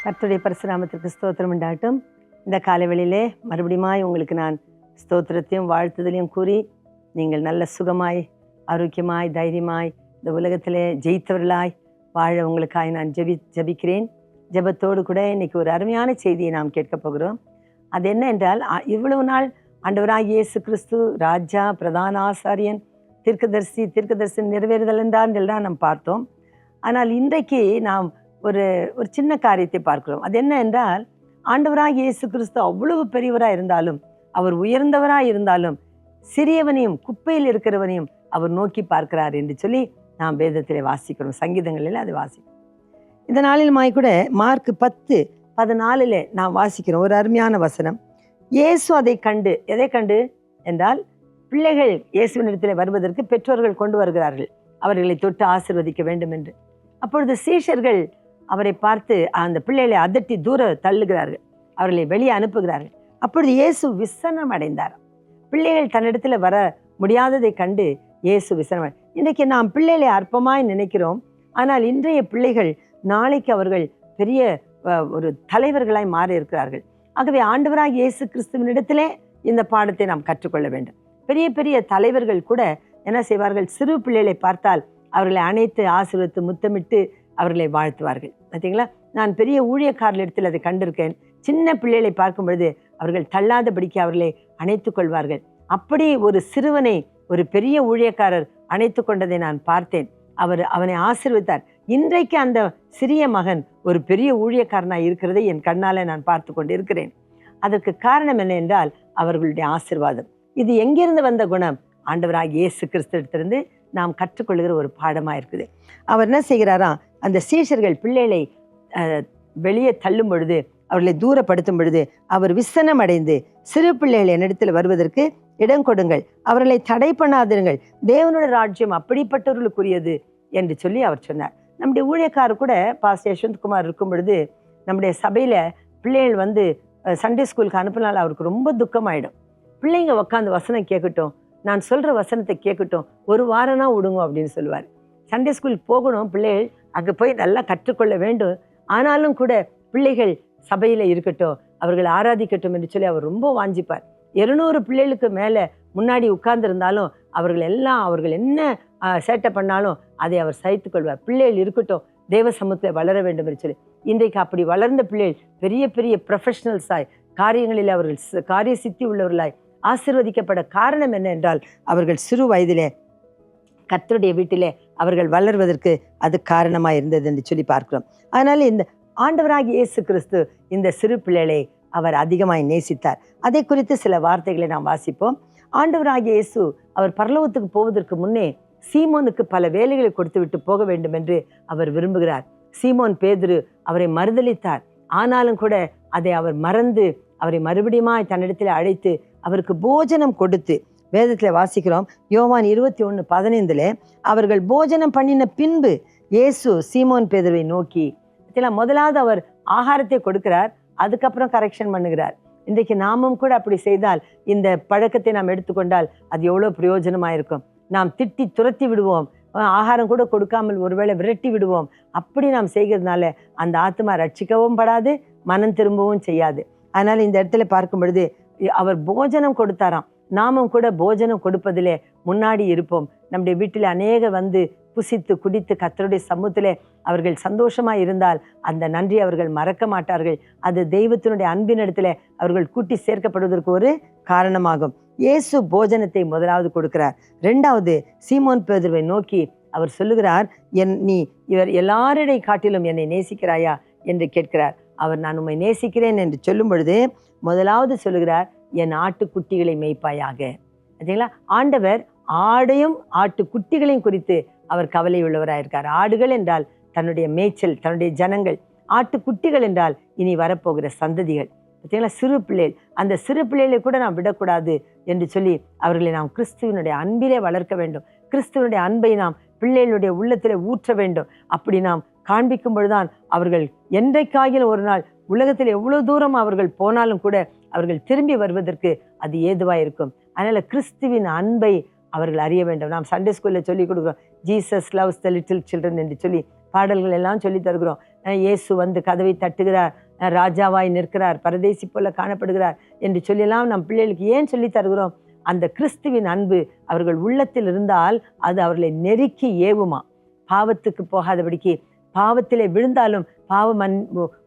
கர்த்தருடைய பரிசுநாமத்திற்கு ஸ்தோத்திரம் உண்டாகட்டும். இந்த காலைவெளியிலே மறுபடியும் உங்களுக்கு நான் ஸ்தோத்திரத்தையும் வாழ்த்துதலையும் கூறி, நீங்கள் நல்ல சுகமாய், ஆரோக்கியமாய், தைரியமாய், இந்த உலகத்திலே ஜெயித்தவர்களாய் வாழ உங்களுக்காக நான் ஜெபிக்கிறேன். ஜெபத்தோடு கூட இன்னைக்கு ஒரு அருமையான செய்தியை நாம் கேட்க போகிறோம். அது என்ன என்றால், இவ்வளவு நாள் ஆண்டவராகிய இயேசு கிறிஸ்து ராஜா, பிரதான ஆசாரியன், தீர்க்கதரிசி நிறைவேறுதல் என்றெல்லாம் நாம் பார்த்தோம். ஆனால் இன்றைக்கு நாம் ஒரு சின்ன காரியத்தை பார்க்கிறோம். அது என்ன என்றால், ஆண்டவராகிய இயேசு கிறிஸ்து அவ்வளவு பெரியவராக இருந்தாலும், அவர் உயர்ந்தவராக இருந்தாலும், சிறியவனையும் குப்பையில் இருக்கிறவனையும் அவர் நோக்கி பார்க்கிறார் என்று சொல்லி நாம் வேதத்திலே வாசிக்கிறோம். சங்கீதங்களில் அதை வாசிக்கிறோம். இந்த நாளில் கூட மார்க் 10:14 நாம் வாசிக்கிறோம் ஒரு அருமையான வசனம். இயேசு அதை கண்டு, எதை கண்டு என்றால், பிள்ளைகள் இயேசுவினிடத்தில் வருவதற்கு பெற்றோர்கள் கொண்டு வருகிறார்கள், அவர்களை தொட்டு ஆசீர்வதிக்க வேண்டும் என்று. அப்பொழுது சீஷர்கள் அவரை பார்த்து அந்த பிள்ளைகளை அதட்டி தூர தள்ளுகிறார்கள், அவர்களை வெளியே அனுப்புகிறார்கள். அப்பொழுது இயேசு விசனம் அடைந்தார். பிள்ளைகள் தன்னிடத்தில் வர முடியாததை கண்டு இயேசு விசனம். இன்றைக்கு நாம் பிள்ளைகளை அற்பமாய் நினைக்கிறோம். ஆனால் இன்றைய பிள்ளைகள் நாளைக்கு அவர்கள் பெரிய ஒரு தலைவர்களாய் மாறி இருக்கிறார்கள். ஆகவே ஆண்டவராகிய இயேசு கிறிஸ்துவினிடத்திலே இந்த பாடத்தை நாம் கற்றுக்கொள்ள வேண்டும். பெரிய பெரிய தலைவர்கள் கூட என்ன செய்வார்கள்? சிறு பிள்ளைகளை பார்த்தால் அவர்களை அணைத்து ஆசீர்வதித்து முத்தமிட்டு அவர்களை வாழ்த்துவார்கள். பார்த்தீங்களா? நான் பெரிய ஊழியக்காரர்களிடத்தில் அதை கண்டிருக்கேன். சின்ன பிள்ளைகளை பார்க்கும் பொழுது அவர்கள் தள்ளாதபடிக்கு அவர்களை அணைத்து கொள்வார்கள். அப்படி ஒரு சிறுவனை ஒரு பெரிய ஊழியக்காரர் அணைத்து கொண்டதை நான் பார்த்தேன். அவனை ஆசீர்வதித்தார். இன்றைக்கு அந்த சிறிய மகன் ஒரு பெரிய ஊழியக்காரனாக இருக்கிறதை என் கண்ணால் நான் பார்த்து கொண்டு இருக்கிறேன். அதற்கு காரணம் என்ன என்றால், அவர்களுடைய ஆசீர்வாதம். இது எங்கிருந்து வந்த குணம்? ஆண்டவராகிய இயேசு கிறிஸ்துவிடத்திலிருந்து நாம் கற்றுக்கொள்கிற ஒரு பாடமாக இருக்குது. அவர் என்ன செய்கிறாராம்? அந்த சீஷர்கள் பிள்ளைகளை வெளியே தள்ளும் பொழுது, அவர்களை தூரப்படுத்தும் பொழுது, அவர் விசனம் அடைந்து, சிறு பிள்ளைகள் என்னிடத்தில் வருவதற்கு இடம் கொடுங்கள், அவர்களை தடை பண்ணாதிருங்கள், தேவனுடைய ராஜ்யம் அப்படிப்பட்டவர்களுக்குரியது என்று சொல்லி அவர் சொன்னார். நம்முடைய ஊழியக்காரர் கூட பாஸ்டர் யஷ்வந்த்குமார் இருக்கும் பொழுது, நம்முடைய சபையில் பிள்ளைகள் சண்டே ஸ்கூலுக்கு அனுப்பினால அவருக்கு ரொம்ப துக்கமாயிடும். பிள்ளைங்க உட்காந்து வசனம் கேட்கட்டும், நான் சொல்கிற வசனத்தை கேட்கட்டும், ஒரு வாரம்னா விடுங்க அப்படின்னு சொல்லுவார். சண்டே ஸ்கூலுக்கு போகணும், பிள்ளைகள் அங்கே போய் நல்லா கற்றுக்கொள்ள வேண்டும். ஆனாலும் கூட பிள்ளைகள் சபையில் இருக்கட்டும், அவர்கள் ஆராதிக்கட்டும் என்று சொல்லி அவர் ரொம்ப வாஞ்சிப்பார். 200 பிள்ளைகளுக்கு மேலே முன்னாடி உட்கார்ந்துருந்தாலும் அவர்கள் என்ன சேட்டை பண்ணாலும் அதை அவர் சகித்து கொள்வார். பிள்ளைகள் இருக்கட்டும், தேவ சமூகத்தில் வளர வேண்டும் என்று சொல்லி. இன்றைக்கு அப்படி வளர்ந்த பிள்ளைகள் பெரிய பெரிய ப்ரொஃபஷனல்ஸாய், காரியங்களில் அவர்கள் காரிய சித்தி உள்ளவர்களாய் ஆசீர்வதிக்கப்பட காரணம் என்ன என்றால், அவர்கள் சிறு வயதிலே கர்த்தருடைய வீட்டிலே அவர்கள் வளர்வதற்கு அது காரணமாக இருந்தது என்று சொல்லி பார்க்கிறோம். அதனால இந்த ஆண்டவராகிய இயேசு கிறிஸ்து இந்த சிறு பிள்ளைகளை அவர் அதிகமாய் நேசித்தார். அதை குறித்து சில வார்த்தைகளை நாம் வாசிப்போம். ஆண்டவராகிய இயேசு அவர் பரலோகத்துக்கு போவதற்கு முன்னே சீமோனுக்கு பல வேலைகளை கொடுத்து விட்டு போக வேண்டும் என்று அவர் விரும்புகிறார். சீமோன் பேதுரு அவரை மறுதலித்தார். ஆனாலும் கூட அதை அவர் மறந்து அவரை மறுபடியும் தன்னிடத்தில் அழைத்து அவருக்கு போஜனம் கொடுத்து, வேதத்தில் வாசிக்கிறோம் யோவான் 21:15 அவர்கள் போஜனம் பண்ணின பின்பு இயேசு சீமோன் பேதுருவை நோக்கி, முதலாவது அவர் ஆகாரத்தை கொடுக்கிறார், அதுக்கப்புறம் கரெக்ஷன் பண்ணுகிறார். இன்றைக்கு நாமும் கூட அப்படி செய்தால், இந்த பழக்கத்தை நாம் எடுத்துக்கொண்டால் அது எவ்வளோ பிரயோஜனமாக இருக்கும். நாம் திட்டி துரத்தி விடுவோம், ஆகாரம் கூட கொடுக்காமல் ஒருவேளை விரட்டி விடுவோம். அப்படி நாம் செய்கிறதுனால அந்த ஆத்மா ரட்சிக்கவும் படாது, மனம் திரும்பவும் செய்யாது. அதனால் இந்த இடத்துல பார்க்கும் பொழுது அவர் போஜனம் கொடுத்தாராம். நாமும் கூட போஜனம் கொடுப்பதிலே முன்னாடி இருப்போம். நம்முடைய வீட்டில் அநேக புசித்து குடித்து கர்த்தருடைய சமூகத்திலே அவர்கள் சந்தோஷமாக இருந்தால் அந்த நன்றி அவர்கள் மறக்க மாட்டார்கள். அது தெய்வத்தினுடைய அன்பினிடத்தில் அவர்கள் கூட்டி சேர்க்கப்படுவதற்கு ஒரு காரணமாகும். இயேசு போஜனத்தை முதலாவது கொடுக்கிறார். 2வது சீமோன் பேதுருவை நோக்கி அவர் சொல்லுகிறார், நீ எல்லாரிடை காட்டிலும் என்னை நேசிக்கிறாயா என்று கேட்கிறார். அவர் நான் உம்மை நேசிக்கிறேன் என்று சொல்லும் பொழுது முதலாவது சொல்லுகிறார், என் ஆட்டுக்குட்டிகளை மேய்ப்பாயாக. சரிங்களா? ஆண்டவர் ஆடையும் ஆட்டுக்குட்டிகளையும் குறித்து அவர் கவலை உள்ளவராயிருக்கார். ஆடுகள் என்றால் தன்னுடைய மேய்ச்சல், தன்னுடைய ஜனங்கள். ஆட்டுக்குட்டிகள் என்றால் இனி வரப்போகிற சந்ததிகள். பார்த்தீங்களா? சிறு பிள்ளைகள், அந்த சிறு பிள்ளைகளை கூட நாம் விடக்கூடாது என்று சொல்லி அவர்களை நாம் கிறிஸ்துவனுடைய அன்பிலே வளர்க்க வேண்டும். கிறிஸ்துவனுடைய அன்பை நாம் பிள்ளைகளுடைய உள்ளத்தில் ஊற்ற வேண்டும். அப்படி நாம் காண்பிக்கும் பொழுதுதான் அவர்கள் என்றைக்காகிலும் ஒரு நாள் உலகத்தில் எவ்வளோ தூரம் அவர்கள் போனாலும் கூட அவர்கள் திரும்பி வருவதற்கு அது ஏதுவாக இருக்கும். அதனால் கிறிஸ்துவின் அன்பை அவர்கள் அறிய வேண்டும். நாம் சண்டே ஸ்கூலில் சொல்லிக் கொடுக்குறோம், Jesus loves the little children என்று சொல்லி பாடல்கள் எல்லாம் சொல்லி தருகிறோம். இயேசு வந்து கதவை தட்டுகிறார், ராஜாவாய் நிற்கிறார், பரதேசி போல காணப்படுகிறார் என்று சொல்லலாம் நம் பிள்ளைகளுக்கு ஏன் சொல்லி தருகிறோம்? அந்த கிறிஸ்துவின் அன்பு அவர்கள் உள்ளத்தில் இருந்தால் அது அவர்களை நெருக்கி ஏவுமா. பாவத்துக்கு போகாதபடிக்கு, பாவத்திலே விழுந்தாலும் பாவ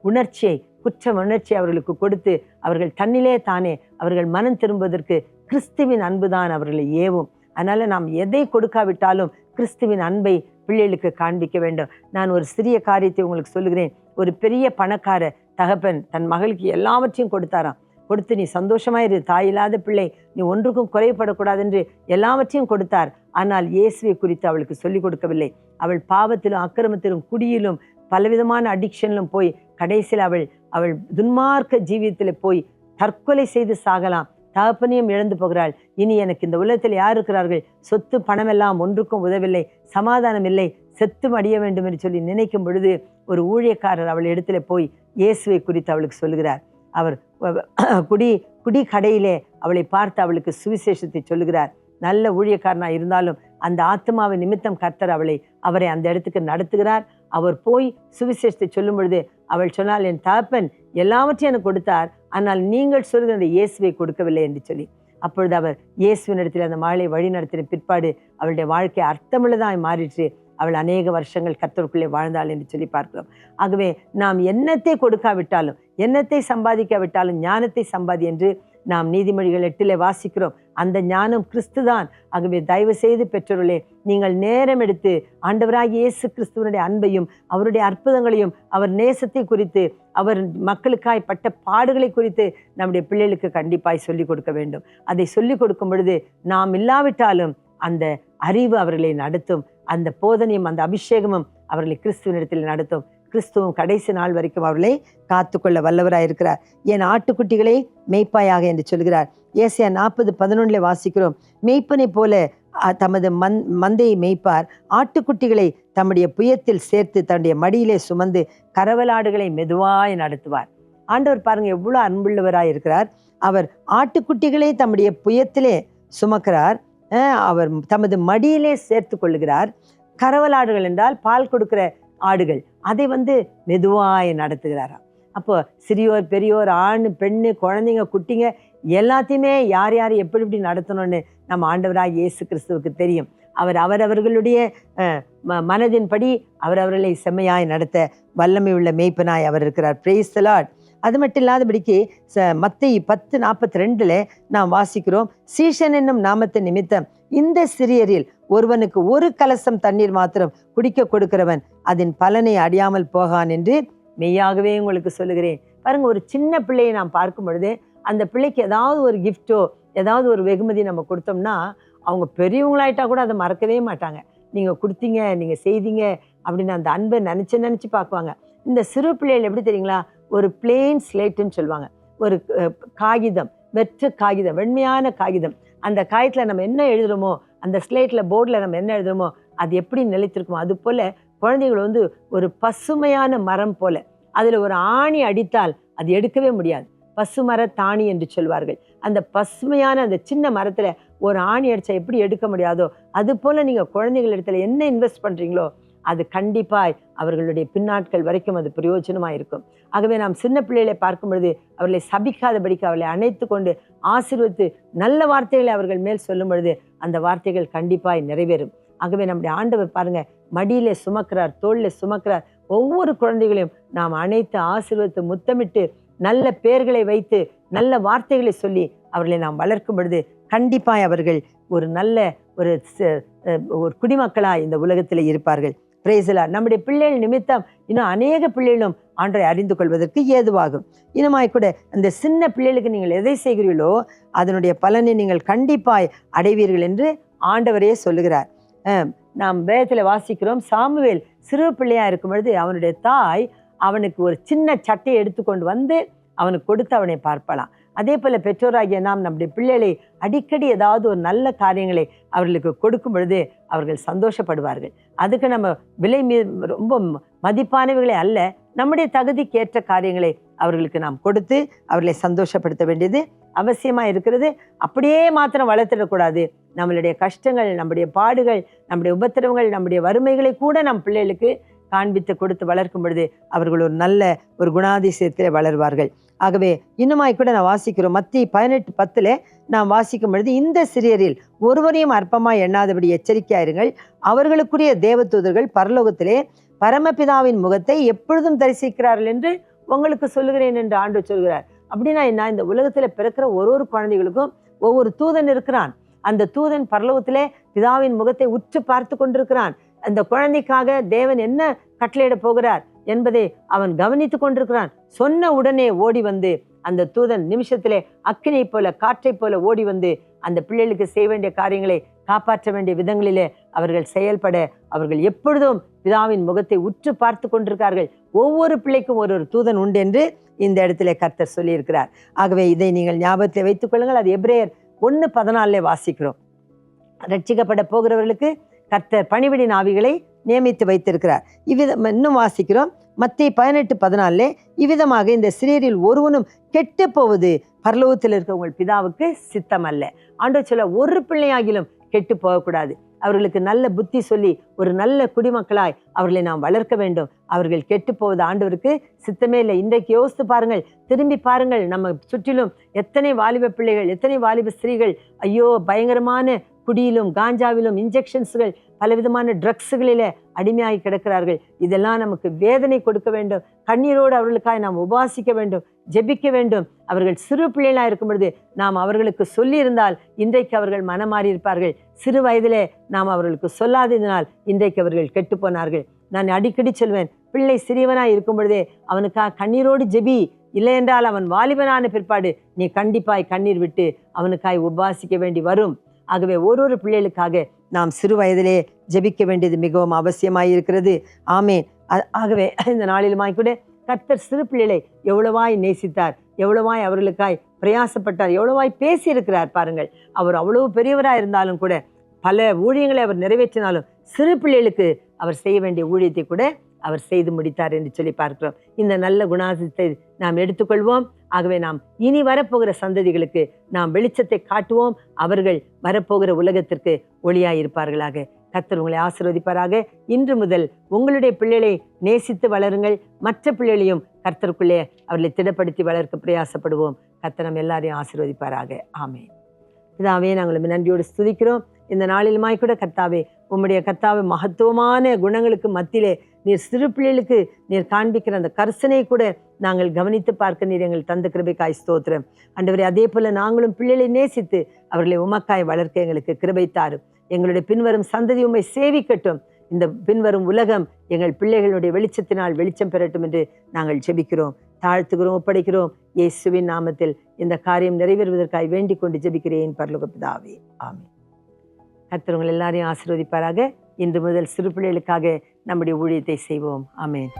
உணர்ச்சியை, குற்ற உணர்ச்சியை அவர்களுக்கு கொடுத்து அவர்கள் தன்னிலே தானே அவர்கள் மனம் திரும்புவதற்கு கிறிஸ்துவின் அன்பு தான் அவர்களை ஏவும். அதனால நாம் எதை கொடுக்காவிட்டாலும் கிறிஸ்துவின் அன்பை பிள்ளைகளுக்கு காண்பிக்க வேண்டும். நான் ஒரு சிறிய காரியத்தை உங்களுக்கு சொல்லுகிறேன். ஒரு பெரிய பணக்கார தகப்பன் தன் மகளுக்கு எல்லாவற்றையும் கொடுத்தாராம். கொடுத்து, நீ சந்தோஷமாயிரு, தாயில்லாத பிள்ளை, நீ ஒன்றுக்கும் குறைபடக்கூடாது என்று எல்லாவற்றையும் கொடுத்தார். ஆனால் இயேசுவை குறித்து அவளுக்கு சொல்லிக் கொடுக்கவில்லை. அவள் பாவத்திலும் அக்கிரமத்திலும் குடியிலும் பலவிதமான அடிக்ஷனிலும் போய் கடைசியில் அவள் துன்மார்க்க ஜீவியத்தில் போய் தற்கொலை செய்து சாகலாம். தகப்பனையும் இழந்து போகிறாள். இனி எனக்கு இந்த உலகத்தில் யார் இருக்கிறார்கள்? சொத்து பணமெல்லாம் ஒன்றுக்கும் உதவில்லை, சமாதானம் இல்லை, செத்து அடிய வேண்டும் என்று சொல்லி நினைக்கும் பொழுது ஒரு ஊழியக்காரர் அவள் இடத்துல போய் இயேசுவை குறித்து அவளுக்கு சொல்லுகிறார். அவர் குடி கடையிலே அவளை பார்த்து அவளுக்கு சுவிசேஷத்தை சொல்லுகிறார். நல்ல ஊழியக்காரனாக இருந்தாலும் அந்த ஆத்மாவை நிமித்தம் கர்த்தர் அவரை அந்த இடத்துக்கு நடத்துகிறார். அவர் போய் சுவிசேஷத்தை சொல்லும் பொழுது அவள் சொன்னால், என் தகப்பன் எல்லாவற்றையும் எனக்கு கொடுத்தார், ஆனால் நீங்கள் சொல்கிற அந்த இயேசுவை கொடுக்கவில்லை என்று சொல்லி. அப்பொழுது அவர் இயேசுவின் இடத்தில் அந்த மகளை வழி நடத்தின பிற்பாடு அவளுடைய வாழ்க்கை அர்த்தமுள்ளதாய் மாறிற்று. அவள் அநேக வருஷங்கள் கர்த்தருக்குள்ளே வாழ்ந்தாள் என்று சொல்லி பார்க்கிறோம். ஆகவே நாம் எண்ணத்தை கொடுக்காவிட்டாலும், எண்ணத்தை சம்பாதிக்காவிட்டாலும் ஞானத்தை சம்பாதி என்று நாம் நீதிமொழிகள் 8 வாசிக்கிறோம். அந்த ஞானம் கிறிஸ்து தான். ஆகவே தயவு செய்து பெற்றோர்களே, நீங்கள் நேரம் எடுத்து ஆண்டவராகிய இயேசு கிறிஸ்துவனுடைய அன்பையும் அவருடைய அற்புதங்களையும் அவர் நேசத்தை குறித்து அவர் மக்களுக்காய் பட்ட பாடுகளை குறித்து நம்முடைய பிள்ளைகளுக்கு கண்டிப்பாய் சொல்லிக் கொடுக்க வேண்டும். அதை சொல்லிக் கொடுக்கும் பொழுது நாம் இல்லாவிட்டாலும் அந்த அறிவு அவர்களை நடத்தும். அந்த போதனையும் அந்த அபிஷேகமும் அவர்களை கிறிஸ்துவனிடத்தில் நடத்தும். கிறிஸ்துவும் கடைசி நாள் வரைக்கும் அவர்களை காத்துக்கொள்ள வல்லவராயிருக்கிறார். என் ஆட்டுக்குட்டிகளை மேய்ப்பாயாக என்று சொல்கிறார். ஏசாயா 40:11 வாசிக்கிறோம். மேய்ப்பனை போல தமது மந்தையை மேய்ப்பார், ஆட்டுக்குட்டிகளை தம்முடைய புயத்தில் சேர்த்து தன்னுடைய மடியிலே சுமந்து கரவலாடுகளை மெதுவாய் நடத்துவார். ஆண்டவர் பாருங்க எவ்வளவு அன்புள்ளவராய் இருக்கிறார். அவர் ஆட்டுக்குட்டிகளை தம்முடைய புயத்திலே சுமக்கிறார், அவர் தமது மடியிலே சேர்த்து கொள்ளுகிறார். கரவலாடுகள் என்றால் பால் கொடுக்கிற ஆடுகள், அதை மெதுவாய் நடத்துகிறாராம். அப்போ சிறியோர் பெரியோர், ஆண் பெண்ணு, குழந்தைங்க, குட்டிங்க எல்லாத்தையுமே யார் யார் எப்படி எப்படி நடத்தணும்னு நம்ம ஆண்டவராக இயேசு கிறிஸ்துவுக்கு தெரியும். அவரவர்களுடைய மனதின்படி அவரவர்களை செம்மையாய் நடத்த வல்லமை உள்ள மேய்ப்பனாய் அவர் இருக்கிறார். Praise the Lord. அது மட்டும் இல்லாதபடிக்கு மத்தேயு 10:42 நாம் வாசிக்கிறோம். சீஷன் என்னும் நாமத்தை நிமித்தம் இந்த சிறியரில் ஒருவனுக்கு ஒரு கலசம் தண்ணீர் மாத்திரம் குடிக்க கொடுக்கிறவன் அதன் பலனை அடையாமல் போகான் என்று மெய்யாகவே உங்களுக்கு சொல்லுகிறேன். பாருங்க, ஒரு சின்ன பிள்ளையை நாம் பார்க்கும் பொழுது அந்த பிள்ளைக்கு ஏதாவது ஒரு கிஃப்டோ ஏதாவது ஒரு வெகுமதி நம்ம கொடுத்தோம்னா அவங்க பெரியவங்களாயிட்டா கூட அதை மறக்கவே மாட்டாங்க. நீங்கள் கொடுத்தீங்க, நீங்கள் செய்தீங்க அப்படின்னு அந்த அன்பை நினச்சி பார்க்குவாங்க. இந்த சிறு பிள்ளைகள் எப்படி தெரியுங்களா, ஒரு பிளெயின் ஸ்லேட்டுன்னு சொல்லுவாங்க. ஒரு காகிதம், வெற்று காகிதம், வெண்மையான காகிதம். அந்த காகிதத்தில் நம்ம என்ன எழுதுகிறோமோ, அந்த ஸ்லேட்டில் போர்டில் நம்ம என்ன எழுதுகிறோமோ அது எப்படி நிலைத்திருக்குமோ அது போல் குழந்தைகள் ஒரு பசுமையான மரம் போல. அதில் ஒரு ஆணி அடித்தால் அது எடுக்கவே முடியாது. பசுமர தாணி என்று சொல்வார்கள். அந்த பசுமையான அந்த சின்ன மரத்தில் ஒரு ஆணி அடித்தா எப்படி எடுக்க முடியாதோ அது போல் நீங்கள் குழந்தைகள் இடத்துல என்ன இன்வெஸ்ட் பண்ணுறீங்களோ அது கண்டிப்பாய் அவர்களுடைய பின்னாட்கள் வரைக்கும் அது பிரயோஜனமாக இருக்கும். ஆகவே நாம் சின்ன பிள்ளைகளை பார்க்கும் பொழுது அவர்களை சபிக்காதபடிக்கு அவர்களை அணைத்து கொண்டு ஆசீர்வதித்து நல்ல வார்த்தைகளை அவர்கள் மேல் சொல்லும் பொழுது அந்த வார்த்தைகள் கண்டிப்பாய் நிறைவேறும். ஆகவே நம்முடைய ஆண்டவர் பாருங்க, மடியிலே சுமக்கிறார், தோளில் சுமக்கிறார். ஒவ்வொரு குழந்தைகளையும் நாம் அணைத்து ஆசீர்வதித்து முத்தமிட்டு நல்ல பெயர்களை வைத்து நல்ல வார்த்தைகளை சொல்லி அவர்களை நாம் வளர்க்கும் பொழுது கண்டிப்பாய் அவர்கள் ஒரு நல்ல ஒரு குடிமக்களாக இந்த உலகத்தில் இருப்பார்கள். Praise the Lord. நம்முடைய பிள்ளைகள் நிமித்தம் இன்னும் அநேக பிள்ளைகளும் ஆண்டவரை அறிந்து கொள்வதற்கு ஏதுவாகும். இன்னுமாய் கூட அந்த சின்ன பிள்ளைகளுக்கு நீங்கள் எதை செய்கிறீர்களோ அதனுடைய பலனை நீங்கள் கண்டிப்பாய் அடைவீர்கள் என்று ஆண்டவரே சொல்லுகிறார். நாம் வேதத்தில் வாசிக்கிறோம், சாமுவேல் சிறு பிள்ளையா இருக்கும் பொழுது அவனுடைய தாய் அவனுக்கு ஒரு சின்ன சட்டையை எடுத்துக்கொண்டு அவனுக்கு கொடுத்து அவனை பார்ப்பலாம். அதே போல் பெற்றோராகிய நாம் நம்முடைய பிள்ளைகளை அடிக்கடி ஏதாவது ஒரு நல்ல காரியங்களை அவர்களுக்கு கொடுக்கும் பொழுது அவர்கள் சந்தோஷப்படுவார்கள். அதுக்கு நம்ம விலை ரொம்ப மதிப்பானவைகளை அல்ல, நம்முடைய தகுதிக்கு ஏற்ற காரியங்களை அவர்களுக்கு நாம் கொடுத்து அவர்களை சந்தோஷப்படுத்த வேண்டியது அவசியமாக இருக்கிறது. அப்படியே மாத்திரம் வளர்த்திடக்கூடாது. நம்மளுடைய கஷ்டங்கள், நம்முடைய பாடுகள், நம்முடைய உபத்திரவங்கள், நம்முடைய வறுமைகளை கூட நம் பிள்ளைகளுக்கு காண்பித்து கொடுத்து வளர்க்கும் பொழுது அவர்கள் ஒரு நல்ல ஒரு குணாதிசயத்தில் வளர்வார்கள். ஆகவே இன்னுமாய் கூட நான் வாசிக்கிறோம், மத்திய 18:10 நாம் வாசிக்கும் பொழுது, இந்த சிறியரில் ஒருவரையும் அற்பமாய் எண்ணாதபடி எச்சரிக்கையாயிருங்கள், அவர்களுக்குரிய தேவதூதர்கள் பரலோகத்திலே பரமபிதாவின் முகத்தை எப்பொழுதும் தரிசிக்கிறார்கள் என்று உங்களுக்கு சொல்லுகிறேன் என்று ஆண்டவர் சொல்கிறார். அப்படின்னா என்ன? இந்த உலகத்தில் பிறக்கிற ஒரு குழந்தைகளுக்கும் ஒவ்வொரு தூதன் இருக்கிறான். அந்த தூதன் பரலோகத்திலே பிதாவின் முகத்தை உற்று பார்த்து கொண்டிருக்கிறான். அந்த குழந்தைக்காக தேவன் என்ன கட்டளையிட போகிறார் என்பதை அவன் கவனித்து கொண்டிருக்கிறான். சொன்ன உடனே ஓடி வந்து அந்த தூதன் நிமிஷத்திலே அக்கினை போல காற்றை போல ஓடி வந்து அந்த பிள்ளைகளுக்கு செய்ய வேண்டிய காரியங்களை காப்பாற்ற வேண்டிய விதங்களிலே அவர்கள் செயல்பட அவர்கள் எப்பொழுதும் பிதாவின் முகத்தை உற்று பார்த்து கொண்டிருக்கார்கள். ஒவ்வொரு பிள்ளைக்கும் ஒரு தூதன் உண்டு என்று இந்த இடத்திலே கர்த்தர் சொல்லியிருக்கிறார். ஆகவே இதை நீங்கள் ஞாபகத்தில் வைத்துக் கொள்ளுங்கள். அது எபிரேயர் 1:14 வாசிக்கிறோம். ரட்சிக்கப்பட போகிறவர்களுக்கு கர்த்தர் பணிவிடின் ஆவிகளை நியமித்து வைத்திருக்கிறார். இவ்விதம் இன்னும் வாசிக்கிறோம், மத்திய 18:14 இவ்விதமாக இந்த சிறியரில் ஒருவனும் கெட்டு போவது பரலோகத்தில் இருக்க உங்கள் பிதாவுக்கு சித்தம் அல்ல. ஆண்டவர் சொல்ல, ஒரு பிள்ளையாகிலும் கெட்டு போகக்கூடாது. அவர்களுக்கு நல்ல புத்தி சொல்லி ஒரு நல்ல குடிமக்களாய் அவர்களை நாம் வளர்க்க வேண்டும். அவர்கள் கெட்டு போவது ஆண்டவருக்கு சித்தமே இல்லை. இன்றைக்கு யோசித்து பாருங்கள், திரும்பி பாருங்கள், நம்ம சுற்றிலும் எத்தனை வாலிப பிள்ளைகள், எத்தனை வாலிப ஸ்திரீகள் ஐயோ பயங்கரமான குடியிலும் காஞ்சாவிலும் இன்ஜெக்ஷன்ஸுகள் பலவிதமான ட்ரக்ஸுகளிலே அடிமையாகி கிடக்கிறார்கள். இதெல்லாம் நமக்கு வேதனை கொடுக்க வேண்டும். கண்ணீரோடு அவர்களுக்காக நாம் உபாசிக்க வேண்டும், ஜெபிக்க வேண்டும். அவர்கள் சிறு பிள்ளைகளாக இருக்கும் பொழுது நாம் அவர்களுக்கு சொல்லியிருந்தால் இன்றைக்கு அவர்கள் மனமாறி இருப்பார்கள். சிறு வயதிலே நாம் அவர்களுக்கு சொல்லாததினால் இன்றைக்கு அவர்கள் கெட்டு போனார்கள். நான் அடிக்கடி சொல்வேன், பிள்ளை சிறியவனாய் இருக்கும் பொழுதே அவனுக்காக கண்ணீரோடு ஜெபி. இல்லை என்றால் அவன் வாலிபனான பிற்பாடு நீ கண்டிப்பாய் கண்ணீர் விட்டு அவனுக்காய் உபாசிக்க வேண்டி வரும். ஆகவே ஒரு பிள்ளைகளுக்காக நாம் சிறு வயதிலே ஜெபிக்க வேண்டியது மிகவும் அவசியமாயிருக்கிறது. ஆமேன். ஆகவே இந்த நாளிலுமாய் கூட கர்த்தர் சிறு பிள்ளைகளை எவ்வளவாய் நேசித்தார், எவ்வளவாய் அவர்களுக்காய் பிரயாசப்பட்டார், எவ்வளவாய் பேசியிருக்கிறார் பாருங்கள். அவர் அவ்வளவு பெரியவராக இருந்தாலும் கூட, பல ஊழியங்களை அவர் நிறைவேற்றினாலும் சிறு பிள்ளைகளுக்கு அவர் செய்ய வேண்டிய ஊழியத்தை கூட அவர் செய்து முடித்தார் என்று சொல்லி பார்க்கிறோம். இந்த நல்ல குணாதிசயத்தை நாம் எடுத்துக்கொள்வோம். ஆகவே நாம் இனி வரப்போகிற சந்ததிகளுக்கு நாம் வெளிச்சத்தை காட்டுவோம். அவர்கள் வரப்போகிற உலகத்திற்கு ஒளியாயிருப்பார்களாக. கர்த்தர் உங்களை ஆசீர்வதிப்பாராக. இன்று முதல் உங்களுடைய பிள்ளைகளை நேசித்து வளருங்கள். மற்ற பிள்ளைகளையும் கர்த்தருக்குள்ளே அவர்களை திடப்படுத்தி வளர்க்க பிரயாசப்படுவோம். கர்த்தர் நம்ம எல்லாரையும் ஆசீர்வதிப்பாராக. ஆமென். பிதாவே, நாங்கள் நன்றியோடு ஸ்துதிக்கிறோம். இந்த நாளிலுமாய் கூட கர்த்தாவே, உம்முடைய கர்த்தாவே மகத்துவமான குணங்களுக்கு மத்தியிலே நீர் சிறு பிள்ளைகளுக்கு நீர் காண்பிக்கிற அந்த கர்சனை கூட நாங்கள் கவனித்து பார்க்க நீர் எங்கள் தந்த கிருபைக்காய் ஸ்தோத்திரம். ஆண்டவரே, அதே போல நாங்களும் பிள்ளைகளை நேசித்து அவர்களை உமக்காய் வளர்க்க எங்களுக்கு கிருபை தாரும். எங்களுடைய பின்வரும் சந்ததி உம்மை சேவிக்கட்டும். இந்த பின்வரும் உலகம் எங்கள் பிள்ளைகளுடைய வெளிச்சத்தினால் வெளிச்சம் பெறட்டும் என்று நாங்கள் ஜெபிக்கிறோம், தாழ்த்துகிறோம், ஒப்படைக்கிறோம். இயேசுவின் நாமத்தில் இந்த காரியம் நிறைவேறுவதற்காய் வேண்டிக் கொண்டு ஜெபிக்கிறேன் பரலோக பிதாவே. ஆமென். கர்த்தர் உங்கள் எல்லாரையும் ஆசீர்வதிப்பாராக. இன்று முதல் சிறு பிள்ளைகளுக்காக நம்முடைய ஊழியத்தை செய்வோம். ஆமென்.